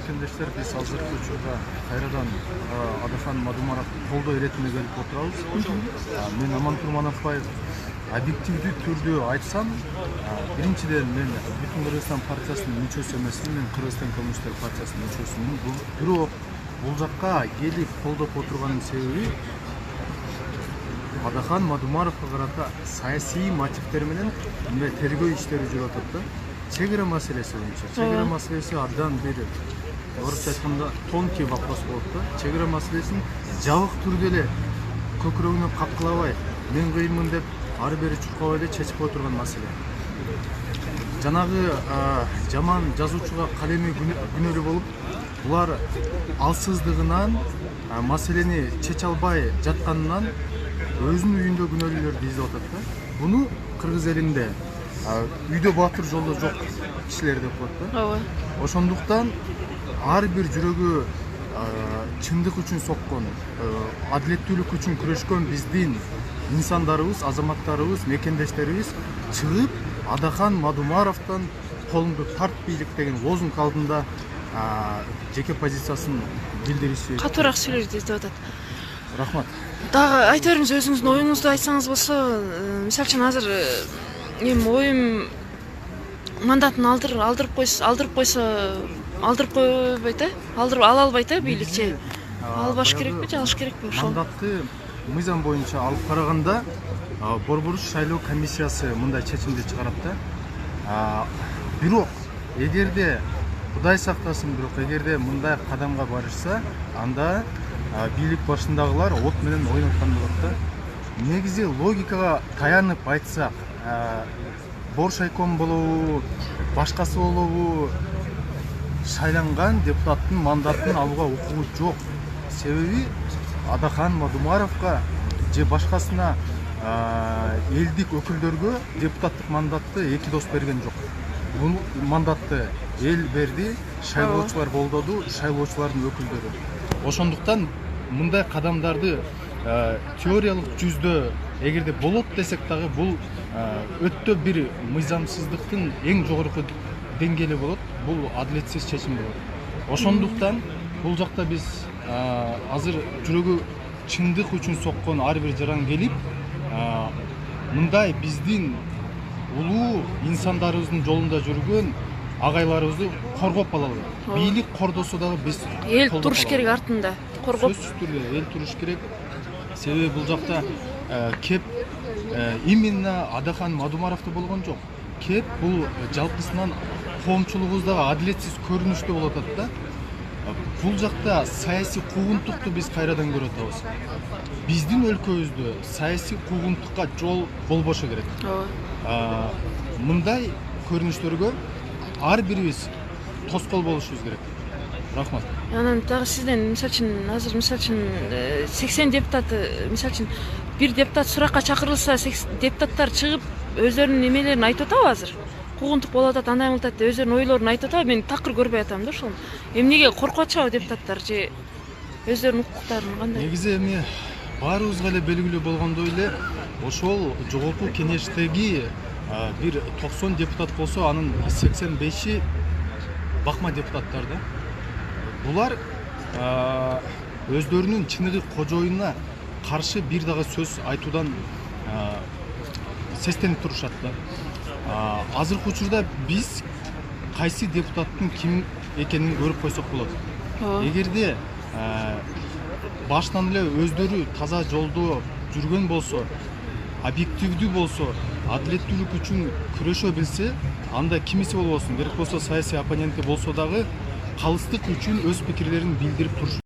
мекендештер, биз азыркы учурда кайрадан Адахан Мадумаровду колдоо иретине келип отурабыз. Мен Аман Турманов объективдүү түрдө айтсам, биринчиден мен Бүтүн Кыргызстан партиясынын мүчөсү эмесмин, мен Кыргызстан Коммунисттер партиясынын мүчөсүмүн. Бирок бул жакка келип колдоп отурганын себеби Адахан Мадумаровго карата саясий мотивдер менен тергөө иштери жүрүп атат да. Чегара маселеси боюнча. Чегара маселеси абдан бир орусча айтканда тонкий вопрос болуп да. Чегара маселесин жабык түрдө эле көкүрөгүнөн капкылабай, мен кыйынмын деп ары бери чуркабай эле чечип отурган маселе. Жанагы жаман жазуучуга калеми күнөөлүү болуп, булар алсыздыгынан маселени чече албай жатканынан өзүнүн үйүндө күнөөлүүлөрдү издеп атат да. Буну кыргыз элинде үйдө батыр жолдо жок кишилер деп коет да. Ооба. Ошондуктан ар бир жүрөгү чындык үчүн соккон, адилеттүүлүк үчүн күрөшкөн биздин инсандарыбыз, азаматтарыбыз, мекендештерибиз чыгып Адахан Мадумаровдон колуңду тарт бийлик деген лозунг алдында жеке позициясын билдириши. Катуураак сүйлөшүп издеп атат. Рахмат. Дагы айта бериңиз, өзүңүздүн оюңузду айтсаңыз болсо, мисалы үчүн азыр эми оюм мандатын алдырып койбойт э? Ала албайт э бийликчи. Албаш керекпи же алыш керекпи ошол? Мандатты мыйзам боюнча алып караганда Борборуш шайлоо комиссиясы мындай чечимди чыгарат да. Бирок эгерде Кудай сактасын, бирок эгерде мындай кадамга барышса, анда бийлик башындагылар от менен ойноткон болот да. Негизи логикага таянып айтсак, Боршайком болобу, башкасы болобу, шайланган депутаттын мандатын алууга укугу жок. Себеби Адахан Мадумаровго же башкасына элдик өкүлдөргө депутаттык мандатты эки дос берген жок. Бул мандатты эл берди, шайлоочулар колдоду, шайлоочулардын өкүлдөрү. Ошондуктан мындай кадамдарды теориялык жүздө эгерде болот десек дагы, бул өтө бир мыйзамсыздыктын эң жогорку деңгээли болот. Бул адилетсиз чечим болот. Ошондуктан бул жакта биз азыр жүрөгү чындык үчүн соккон ар бир жаран келип, мындай биздин улуу инсандарыбыздын жолунда жүргөн агайларыбызды коргоп алалы. Бийлик кордосо дагы биз эл туруш керек артында, коргоп. Сөзсүз түрдө эл туруш керек. Себеби бул жакта кеп именно Адахан Мадумаровду болгон жок. Кеп бул жалпысынан коомчулугубуздагы адилетсиз көрүнүштө болуп атат да. Бул жакта саясий куугунтукту биз кайрадан көрүп атабыз. Биздин өлкөбүздө саясий куугунтукка жол болбошу керек. Мындай көрүнүштөргө ар бирибиз тоскоол болушубуз керек. Рахмат. Анан дагы сизден азыр 80 депутат, бир депутат суракка чакырылса, депутаттар чыгып өздөрүнүн эмелерин айтып атабы азыр? Куугунтук болуп атат, андай болуп атат деп өздөрүнүн ойлорун айтып атабы? Мен такыр көрбөй атам да ошол. Эмнеге коркуп атышабы депутаттар же өздөрүнүн укуктарын кандай? Негизи эми баарыбызга эле белгилүү болгондой эле, ошол жогорку кеңештеги бир 90 депутат болсо, анын 85и бакма депутаттар да. Булар өздөрүнүн чыныгы кожоюна каршы бир дагы сөз айтуудан сестенип турушат да. Азыркы учурда биз кайсы депутаттын ким экенин көрүп койсок болот. Эгерде башынан эле өздөрү таза жолдо жүргөн болсо, объективдүү болсо, адилеттүүлүк үчүн күрөшө билсе, анда кимиси болбосун, керек болсо саясий оппоненти болсо дагы калыстык үчүн өз пикирлерин билдирип туруш